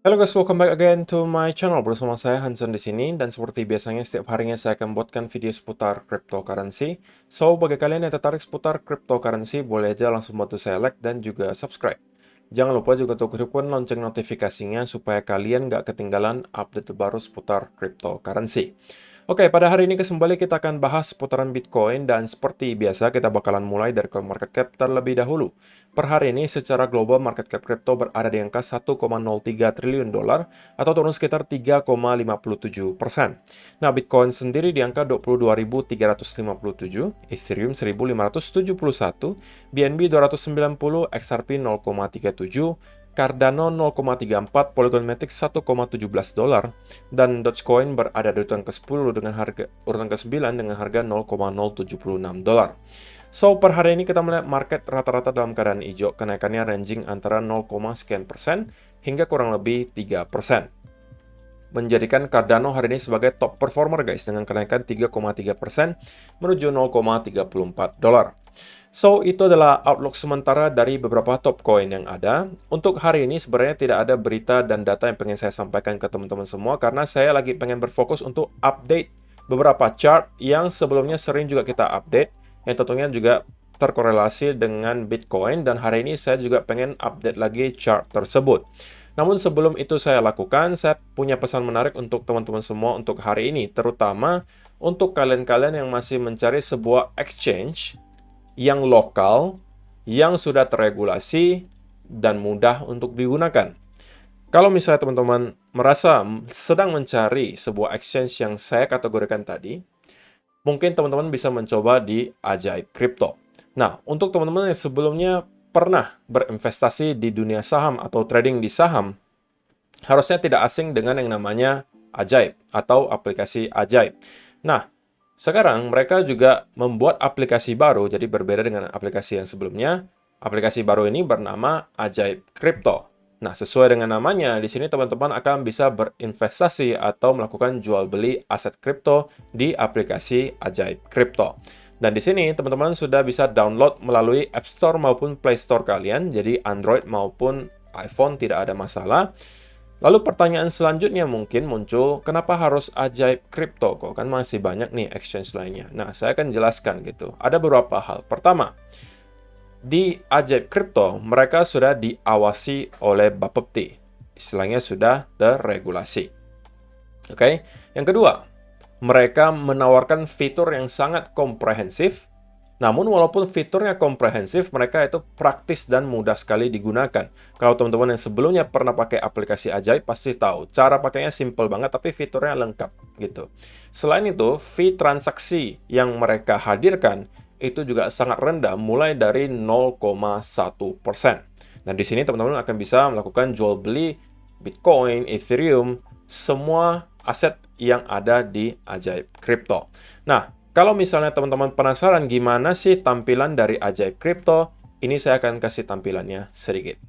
Halo guys, welcome back again to my channel. Bersama saya Hansen di sini, dan seperti biasanya setiap harinya saya akan buatkan video seputar cryptocurrency. So, bagi kalian yang tertarik seputar cryptocurrency, boleh aja langsung bantu saya like dan juga subscribe. Jangan lupa juga untuk hidupkan lonceng notifikasinya supaya kalian nggak ketinggalan update terbaru seputar cryptocurrency. Oke, pada hari ini kembali kita akan bahas seputaran Bitcoin, dan seperti biasa kita bakalan mulai dari CoinMarketCap terlebih dahulu. Per hari ini secara global market cap kripto berada di angka 1,03 triliun dolar atau turun sekitar 3,57%. Nah, Bitcoin sendiri di angka 22.357, Ethereum 1.571, BNB 290, XRP 0,37, Cardano 0,34, Polygon Matic 1,17 dolar, dan Dogecoin berada di urutan ke-10 dengan harga urutan ke-9 dengan harga 0,076 dolar. So, per hari ini kita melihat market rata-rata dalam keadaan hijau, kenaikannya ranging antara 0, sekian persen hingga kurang lebih 3%. Menjadikan Cardano hari ini sebagai top performer guys, dengan kenaikan 3,3% menuju 0,34 dolar. So, itu adalah outlook sementara dari beberapa top coin yang ada. Untuk hari ini sebenarnya tidak ada berita dan data yang pengen saya sampaikan ke teman-teman semua, karena saya lagi pengen berfokus untuk update beberapa chart yang sebelumnya sering juga kita update, yang tentunya juga terkorelasi dengan Bitcoin, dan hari ini saya juga pengen update lagi chart tersebut. Namun sebelum itu saya lakukan, saya punya pesan menarik untuk teman-teman semua untuk hari ini, terutama untuk kalian-kalian yang masih mencari sebuah exchange yang lokal, yang sudah terregulasi, dan mudah untuk digunakan. Kalau misalnya teman-teman merasa sedang mencari sebuah exchange yang saya kategorikan tadi, mungkin teman-teman bisa mencoba di Ajaib Crypto. Nah, untuk teman-teman yang sebelumnya pernah berinvestasi di dunia saham atau trading di saham, harusnya tidak asing dengan yang namanya Ajaib atau aplikasi Ajaib. Nah, sekarang mereka juga membuat aplikasi baru, jadi berbeda dengan aplikasi yang sebelumnya. Aplikasi baru ini bernama Ajaib Crypto. Nah, sesuai dengan namanya, di sini teman-teman akan bisa berinvestasi atau melakukan jual beli aset kripto di aplikasi Ajaib Crypto. Dan di sini teman-teman sudah bisa download melalui App Store maupun Play Store kalian, jadi Android maupun iPhone tidak ada masalah. Lalu pertanyaan selanjutnya mungkin muncul, kenapa harus Ajaib Crypto? Kok kan masih banyak nih exchange lainnya. Nah, saya akan jelaskan gitu. Ada beberapa hal. Pertama, di Ajaib Crypto, mereka sudah diawasi oleh Bapepti. Istilahnya sudah terregulasi. Oke. Yang kedua, mereka menawarkan fitur yang sangat komprehensif. Namun walaupun fiturnya komprehensif, mereka itu praktis dan mudah sekali digunakan. Kalau teman-teman yang sebelumnya pernah pakai aplikasi Ajaib pasti tahu, cara pakainya simple banget tapi fiturnya lengkap gitu. Selain itu, fee transaksi yang mereka hadirkan itu juga sangat rendah, mulai dari 0,1%. Dan di sini teman-teman akan bisa melakukan jual beli Bitcoin, Ethereum, semua aset yang ada di Ajaib Crypto. Nah, kalau misalnya teman-teman penasaran gimana sih tampilan dari Ajaib Crypto, ini saya akan kasih tampilannya sedikit.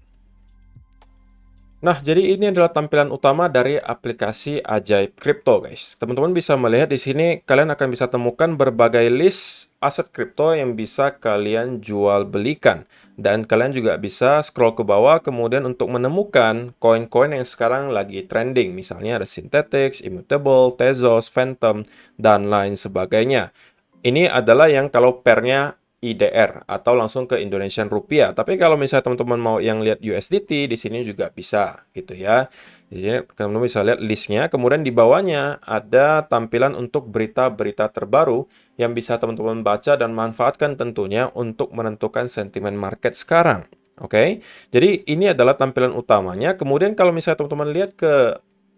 Nah, jadi ini adalah tampilan utama dari aplikasi Ajaib Crypto, guys. Teman-teman bisa melihat di sini, kalian akan bisa temukan berbagai list aset kripto yang bisa kalian jual belikan. Dan kalian juga bisa scroll ke bawah, kemudian untuk menemukan koin-koin yang sekarang lagi trending. Misalnya ada Synthetix, Immutable, Tezos, Phantom, dan lain sebagainya. Ini adalah yang kalau pairnya IDR atau langsung ke Indonesian rupiah. Tapi kalau misalnya teman-teman mau yang lihat USDT, di sini juga bisa gitu ya. Jadi teman-teman bisa lihat listnya. Kemudian di bawahnya ada tampilan untuk berita-berita terbaru yang bisa teman-teman baca dan manfaatkan tentunya untuk menentukan sentimen market sekarang. Oke, jadi ini adalah tampilan utamanya. Kemudian kalau misalnya teman-teman lihat ke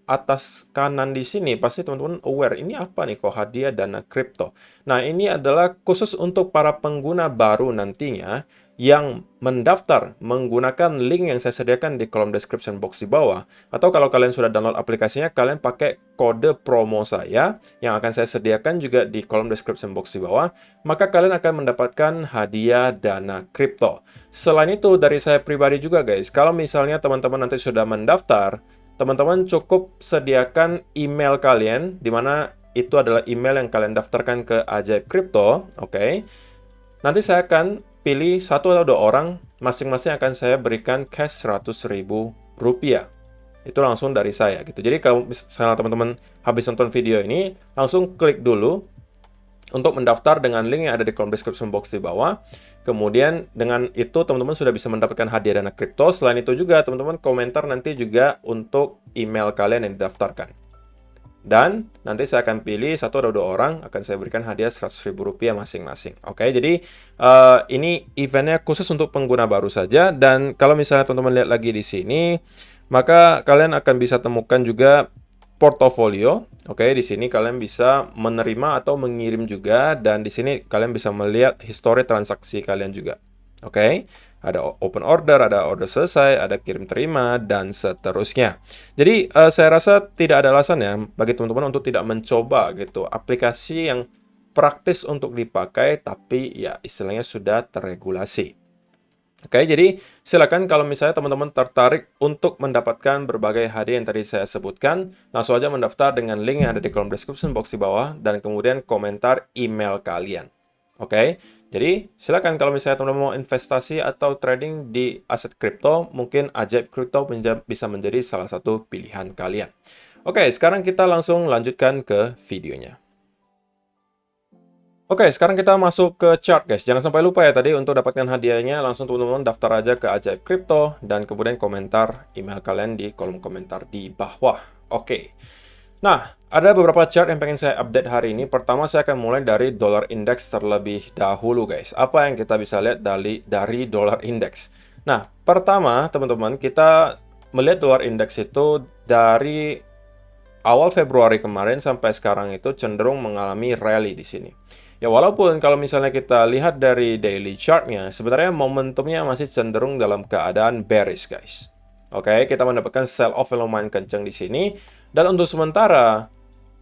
atas kanan di sini, pasti teman-teman aware, ini apa nih kok hadiah dana kripto. Nah, ini adalah khusus untuk para pengguna baru nantinya yang mendaftar menggunakan link yang saya sediakan di kolom description box di bawah. Atau kalau kalian sudah download aplikasinya, kalian pakai kode promo saya yang akan saya sediakan juga di kolom description box di bawah, maka kalian akan mendapatkan hadiah dana kripto. Selain itu, dari saya pribadi juga guys, kalau misalnya teman-teman nanti sudah mendaftar, teman-teman cukup sediakan email kalian, di mana itu adalah email yang kalian daftarkan ke Ajaib Crypto, oke. Nanti saya akan pilih 1 atau 2 orang, masing-masing akan saya berikan cash 100.000 rupiah. Itu langsung dari saya gitu. Jadi kalau misalnya teman-teman habis nonton video ini, langsung klik dulu untuk mendaftar dengan link yang ada di kolom description box di bawah. Kemudian dengan itu teman-teman sudah bisa mendapatkan hadiah dana kripto. Selain itu juga teman-teman komentar nanti juga untuk email kalian yang didaftarkan. Dan nanti saya akan pilih satu atau 2 orang, akan saya berikan hadiah Rp100.000 masing-masing. Oke, jadi ini eventnya khusus untuk pengguna baru saja. Dan kalau misalnya teman-teman lihat lagi di sini, maka kalian akan bisa temukan juga portofolio. Oke, di sini kalian bisa menerima atau mengirim juga, dan di sini kalian bisa melihat histori transaksi kalian juga. Oke, ada open order, ada order selesai, ada kirim terima, dan seterusnya. Jadi saya rasa tidak ada alasan ya bagi teman-teman untuk tidak mencoba gitu aplikasi yang praktis untuk dipakai, tapi ya istilahnya sudah terregulasi. Oke, jadi silakan kalau misalnya teman-teman tertarik untuk mendapatkan berbagai hadiah yang tadi saya sebutkan, langsung aja mendaftar dengan link yang ada di kolom description box di bawah, dan kemudian komentar email kalian. Oke, jadi silakan kalau misalnya teman-teman mau investasi atau trading di aset kripto, mungkin Ajaib Kripto bisa menjadi salah satu pilihan kalian. Oke, sekarang kita langsung lanjutkan ke videonya. Oke, sekarang kita masuk ke chart, guys. Jangan sampai lupa ya tadi untuk dapatkan hadiahnya, langsung teman-teman daftar aja ke Ajaib Kripto dan kemudian komentar email kalian di kolom komentar di bawah. Oke. Nah, ada beberapa chart yang pengen saya update hari ini. Pertama, saya akan mulai dari dollar index terlebih dahulu, guys. Apa yang kita bisa lihat dari dollar index? Nah, pertama, teman-teman, kita melihat dollar index itu dari awal Februari kemarin sampai sekarang itu cenderung mengalami rally di sini. Ya, walaupun kalau misalnya kita lihat dari daily chart-nya, sebenarnya momentumnya masih cenderung dalam keadaan bearish, guys. Oke, kita mendapatkan sell-off yang lumayan kencang di sini. Dan untuk sementara,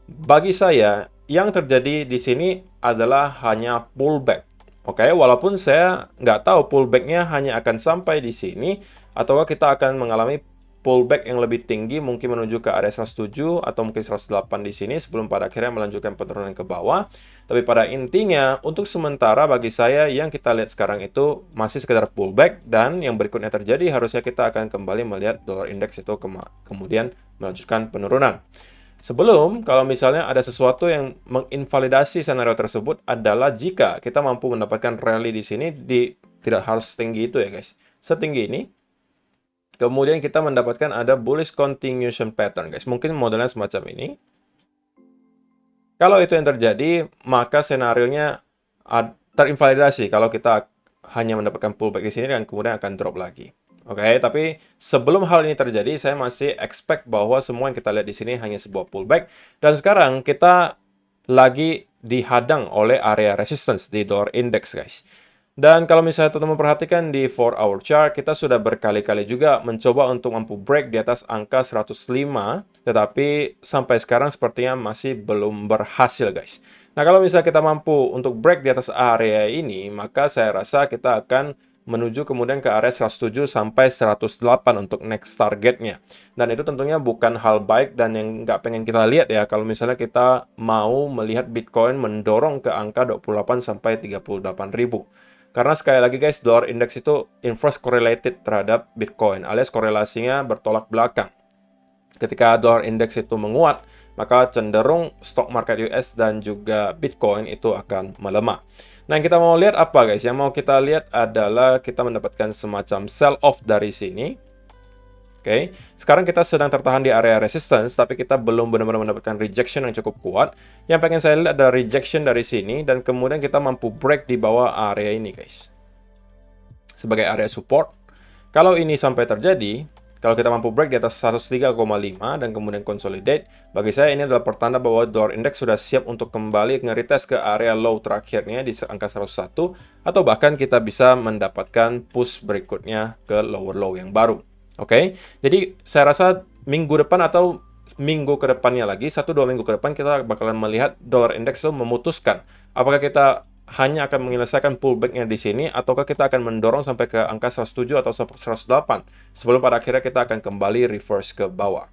bagi saya, yang terjadi di sini adalah hanya pullback. Oke, walaupun saya nggak tahu pullback-nya hanya akan sampai di sini, ataukah kita akan mengalami pullback yang lebih tinggi, mungkin menuju ke area 107 atau mungkin 108 di sini sebelum pada akhirnya melanjutkan penurunan ke bawah. Tapi pada intinya, untuk sementara bagi saya yang kita lihat sekarang itu masih sekedar pullback, dan yang berikutnya terjadi harusnya kita akan kembali melihat dollar index itu kemudian melanjutkan penurunan. Sebelum, kalau misalnya ada sesuatu yang menginvalidasi skenario tersebut adalah jika kita mampu mendapatkan rally di sini, tidak harus setinggi itu ya guys, setinggi ini. Kemudian kita mendapatkan ada bullish continuation pattern, guys. Mungkin modelnya semacam ini. Kalau itu yang terjadi, maka senarionya terinvalidasi kalau kita hanya mendapatkan pullback di sini dan kemudian akan drop lagi. Oke, tapi sebelum hal ini terjadi, saya masih expect bahwa semua yang kita lihat di sini hanya sebuah pullback. Dan sekarang kita lagi dihadang oleh area resistance di dollar index, guys. Dan kalau misalnya teman-teman perhatikan di 4-hour chart, kita sudah berkali-kali juga mencoba untuk mampu break di atas angka 105, tetapi sampai sekarang sepertinya masih belum berhasil, guys. Nah, kalau misalnya kita mampu untuk break di atas area ini, maka saya rasa kita akan menuju kemudian ke area 107 sampai 108 untuk next targetnya. Dan itu tentunya bukan hal baik dan yang nggak pengen kita lihat ya, kalau misalnya kita mau melihat Bitcoin mendorong ke angka 28 sampai 38 ribu. Karena sekali lagi guys, dollar index itu inverse correlated terhadap Bitcoin, alias korelasinya bertolak belakang. Ketika dollar index itu menguat, maka cenderung stock market US dan juga Bitcoin itu akan melemah. Nah, yang kita mau lihat apa guys? Yang mau kita lihat adalah kita mendapatkan semacam sell off dari sini. Oke, sekarang kita sedang tertahan di area resistance, tapi kita belum benar-benar mendapatkan rejection yang cukup kuat. Yang pengen saya lihat ada rejection dari sini, dan kemudian kita mampu break di bawah area ini, guys. Sebagai area support. Kalau ini sampai terjadi, kalau kita mampu break di atas 103,5 dan kemudian consolidate, bagi saya ini adalah pertanda bahwa dollar index sudah siap untuk kembali nge-retest ke area low terakhirnya di angka 101, atau bahkan kita bisa mendapatkan push berikutnya ke lower low yang baru. Oke, jadi saya rasa minggu depan atau minggu ke depannya lagi, 1-2 minggu ke depan kita bakalan melihat dollar index itu memutuskan apakah kita hanya akan menyelesaikan pullback-nya di sini, ataukah kita akan mendorong sampai ke angka 107 atau 108 sebelum pada akhirnya kita akan kembali reverse ke bawah.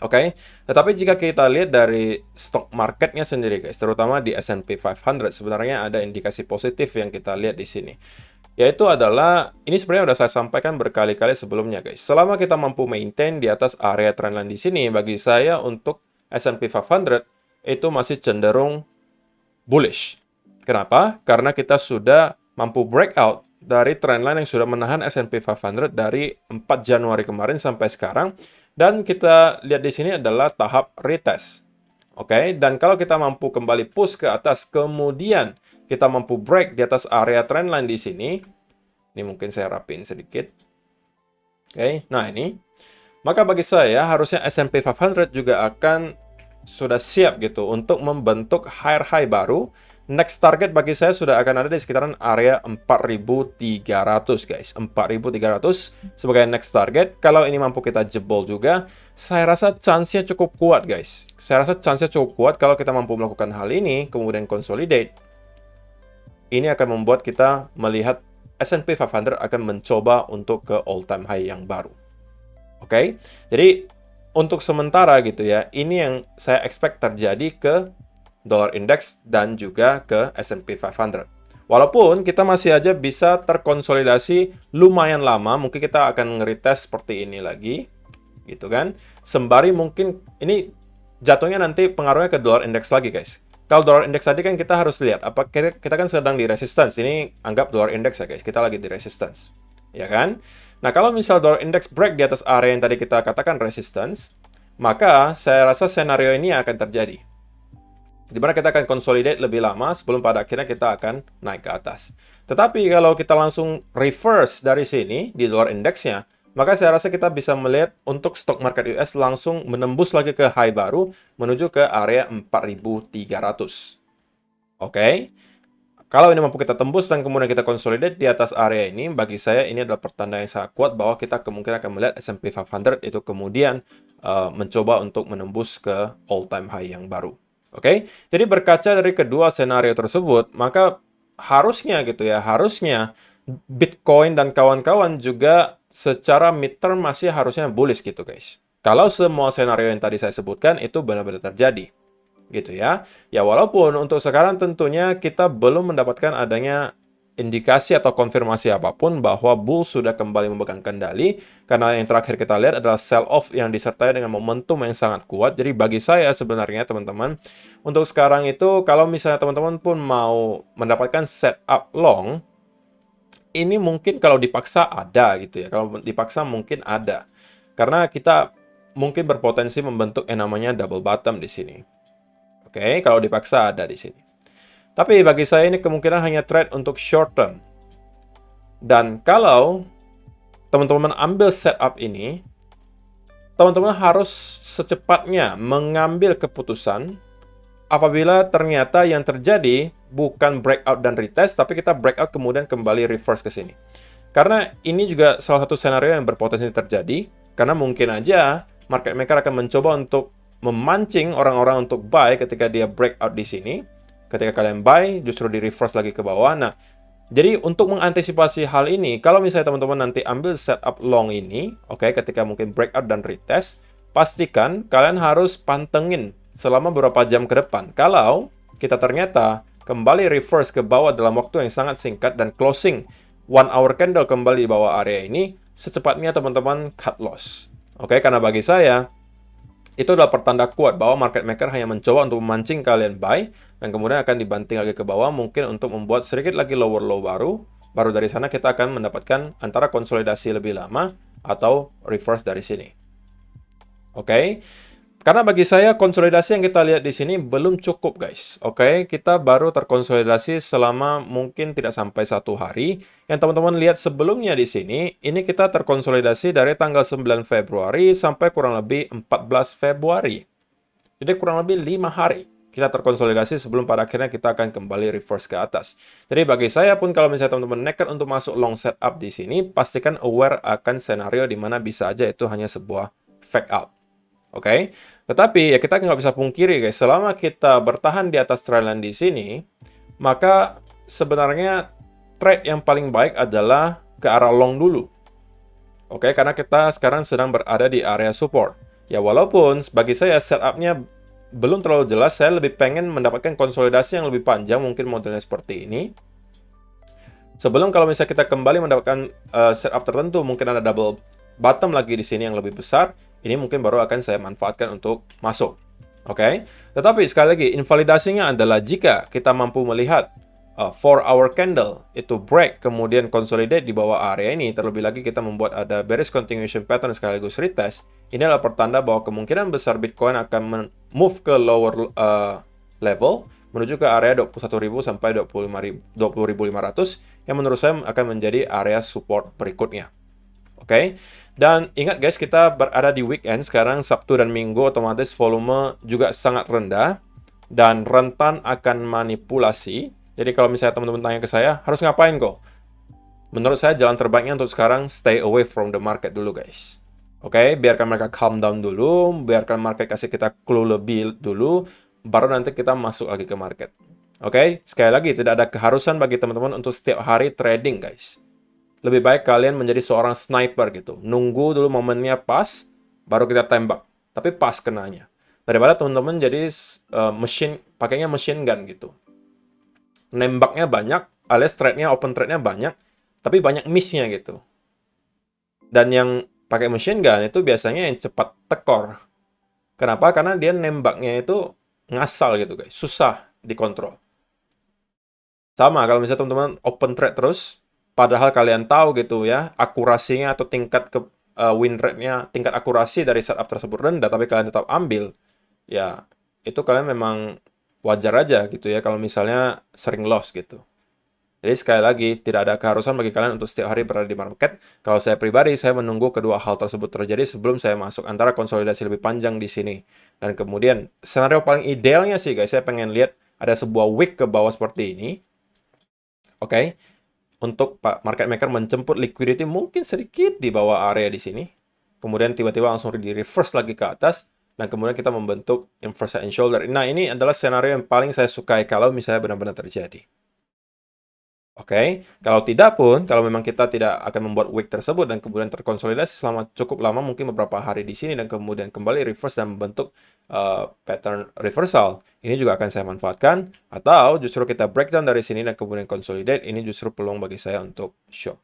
Oke, tetapi jika kita lihat dari stock marketnya sendiri guys, terutama di S&P 500, sebenarnya ada indikasi positif yang kita lihat di sini. Yaitu adalah, ini sebenarnya udah saya sampaikan berkali-kali sebelumnya guys. Selama kita mampu maintain di atas area trendline di sini, bagi saya untuk S&P 500 itu masih cenderung bullish. Kenapa? Karena kita sudah mampu breakout dari trendline yang sudah menahan S&P 500 dari 4 Januari kemarin sampai sekarang. Dan kita lihat di sini adalah tahap retest. Oke, dan kalau kita mampu kembali push ke atas, kemudian kita mampu break di atas area trendline di sini. Ini mungkin saya rapiin sedikit. Oke, nah ini. Maka bagi saya, harusnya S&P 500 juga akan sudah siap gitu untuk membentuk high baru. Next target bagi saya sudah akan ada di sekitaran area 4.300 guys. 4.300 sebagai next target. Kalau ini mampu kita jebol juga, saya rasa chance-nya cukup kuat guys. Saya rasa chance-nya cukup kuat kalau kita mampu melakukan hal ini, kemudian consolidate. Ini akan membuat kita melihat S&P 500 akan mencoba untuk ke all-time high yang baru. Oke, jadi untuk sementara gitu ya, ini yang saya expect terjadi ke dollar index dan juga ke S&P 500. Walaupun kita masih aja bisa terkonsolidasi lumayan lama, mungkin kita akan nge-retest seperti ini lagi, gitu kan. Sembari mungkin ini jatuhnya nanti pengaruhnya ke dollar index lagi guys. Kalau dollar index tadi kan kita harus lihat, apa kita kan sedang di resistance. Ini anggap dollar index ya guys, kita lagi di resistance. Ya kan? Nah, kalau misal dollar index break di atas area yang tadi kita katakan resistance, maka saya rasa senario ini akan terjadi. Di mana kita akan consolidate lebih lama sebelum pada akhirnya kita akan naik ke atas. Tetapi kalau kita langsung reverse dari sini di dollar indexnya, maka saya rasa kita bisa melihat untuk stock market US langsung menembus lagi ke high baru menuju ke area 4.300. Oke. Kalau ini mampu kita tembus dan kemudian kita consolidate di atas area ini, bagi saya ini adalah pertanda yang sangat kuat bahwa kita kemungkinan akan melihat S&P 500 itu kemudian mencoba untuk menembus ke all-time high yang baru. Oke, jadi berkaca dari kedua senario tersebut, maka harusnya gitu ya, harusnya Bitcoin dan kawan-kawan juga secara midterm masih harusnya bullish gitu guys. Kalau semua senario yang tadi saya sebutkan itu benar-benar terjadi. Gitu ya. Ya walaupun untuk sekarang tentunya kita belum mendapatkan adanya indikasi atau konfirmasi apapun bahwa bull sudah kembali memegang kendali, karena yang terakhir kita lihat adalah sell off yang disertai dengan momentum yang sangat kuat. Jadi bagi saya sebenarnya teman-teman, untuk sekarang itu kalau misalnya teman-teman pun mau mendapatkan setup long, ini mungkin kalau dipaksa ada gitu ya. Kalau dipaksa mungkin ada. Karena kita mungkin berpotensi membentuk yang namanya double bottom di sini. Oke, kalau dipaksa ada di sini. Tapi bagi saya ini kemungkinan hanya trade untuk short term. Dan kalau teman-teman ambil setup ini, teman-teman harus secepatnya mengambil keputusan apabila ternyata yang terjadi bukan breakout dan retest, tapi kita breakout kemudian kembali reverse ke sini. Karena ini juga salah satu senario yang berpotensi terjadi, karena mungkin aja market maker akan mencoba untuk memancing orang-orang untuk buy ketika dia breakout di sini. Ketika kalian buy, justru di reverse lagi ke bawah. Nah, jadi untuk mengantisipasi hal ini, kalau misalnya teman-teman nanti ambil setup long ini, oke, ketika mungkin breakout dan retest, pastikan kalian harus pantengin selama beberapa jam ke depan. Kalau kita ternyata kembali reverse ke bawah dalam waktu yang sangat singkat dan closing 1 hour candle kembali di bawah area ini, secepatnya teman-teman cut loss. Oke, karena bagi saya, itu adalah pertanda kuat bahwa market maker hanya mencoba untuk memancing kalian buy, dan kemudian akan dibanting lagi ke bawah, mungkin untuk membuat sedikit lagi lower low baru. Baru dari sana kita akan mendapatkan antara konsolidasi lebih lama atau reverse dari sini. Oke. Karena bagi saya konsolidasi yang kita lihat di sini belum cukup guys. Oke, kita baru terkonsolidasi selama mungkin tidak sampai 1 hari. Yang teman-teman lihat sebelumnya di sini, ini kita terkonsolidasi dari tanggal 9 Februari sampai kurang lebih 14 Februari. Jadi kurang lebih 5 hari kita terkonsolidasi sebelum pada akhirnya kita akan kembali reverse ke atas. Jadi bagi saya pun kalau misalnya teman-teman nekat untuk masuk long setup di sini, pastikan aware akan senario di mana bisa aja itu hanya sebuah fake out. Oke, tetapi ya kita nggak bisa pungkiri guys, selama kita bertahan di atas trendline di sini, maka sebenarnya trade yang paling baik adalah ke arah long dulu. Oke, karena kita sekarang sedang berada di area support. Ya walaupun bagi saya setupnya belum terlalu jelas, saya lebih pengen mendapatkan konsolidasi yang lebih panjang, mungkin modelnya seperti ini. Sebelum kalau misalnya kita kembali mendapatkan setup tertentu, mungkin ada double bottom lagi di sini yang lebih besar, ini mungkin baru akan saya manfaatkan untuk masuk. Oke, tetapi sekali lagi, invalidasinya adalah jika kita mampu melihat 4-hour candle itu break, kemudian consolidate di bawah area ini, terlebih lagi kita membuat ada bearish continuation pattern sekaligus retest, ini adalah pertanda bahwa kemungkinan besar Bitcoin akan move ke lower level, menuju ke area 21.000 sampai 20.500 yang menurut saya akan menjadi area support berikutnya. Oke, dan ingat guys, kita berada di weekend sekarang, Sabtu dan Minggu, otomatis volume juga sangat rendah dan rentan akan manipulasi. Jadi kalau misalnya teman-teman tanya ke saya, harus ngapain kok? Menurut saya jalan terbaiknya untuk sekarang stay away from the market dulu guys. Oke, biarkan mereka calm down dulu, biarkan market kasih kita clue lebih dulu, baru nanti kita masuk lagi ke market. Oke, sekali lagi tidak ada keharusan bagi teman-teman untuk setiap hari trading guys. Lebih baik kalian menjadi seorang sniper gitu. Nunggu dulu momennya pas, baru kita tembak. Tapi pas kenanya. Daripada teman-teman jadi pakainya machine gun gitu. Nembaknya banyak, alias open trade-nya banyak, tapi banyak miss-nya gitu. Dan yang pakai machine gun itu biasanya yang cepat tekor. Kenapa? Karena dia nembaknya itu ngasal gitu guys, susah dikontrol. Sama kalau misalnya teman-teman open trade terus, padahal kalian tahu gitu ya, akurasinya atau tingkat win rate-nya, tingkat akurasi dari setup tersebut rendah, tapi kalian tetap ambil, ya itu kalian memang wajar aja gitu ya kalau misalnya sering loss gitu. Jadi sekali lagi, tidak ada keharusan bagi kalian untuk setiap hari berada di market. Kalau saya pribadi, saya menunggu kedua hal tersebut terjadi sebelum saya masuk, antara konsolidasi lebih panjang di sini. Dan kemudian, skenario paling idealnya sih guys, saya pengen lihat ada sebuah wick ke bawah seperti ini. Oke, untuk market maker menjemput liquidity mungkin sedikit di bawah area di sini. Kemudian tiba-tiba langsung di reverse lagi ke atas. Dan kemudian kita membentuk inverse head and shoulder. Nah, ini adalah skenario yang paling saya sukai kalau misalnya benar-benar terjadi. Oke, kalau tidak pun, kalau memang kita tidak akan membuat wick tersebut dan kemudian terkonsolidasi selama cukup lama, mungkin beberapa hari di sini, dan kemudian kembali reverse dan membentuk pattern reversal, ini juga akan saya manfaatkan. Atau justru kita breakdown dari sini dan kemudian consolidate, ini justru peluang bagi saya untuk short.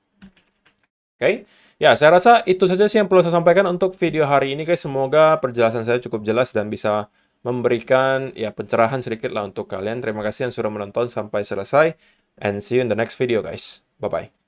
Oke, ya saya rasa itu saja sih yang perlu saya sampaikan untuk video hari ini guys. Semoga penjelasan saya cukup jelas dan bisa memberikan ya pencerahan sedikit lah untuk kalian. Terima kasih yang sudah menonton sampai selesai. And see you in the next video guys. Bye-bye.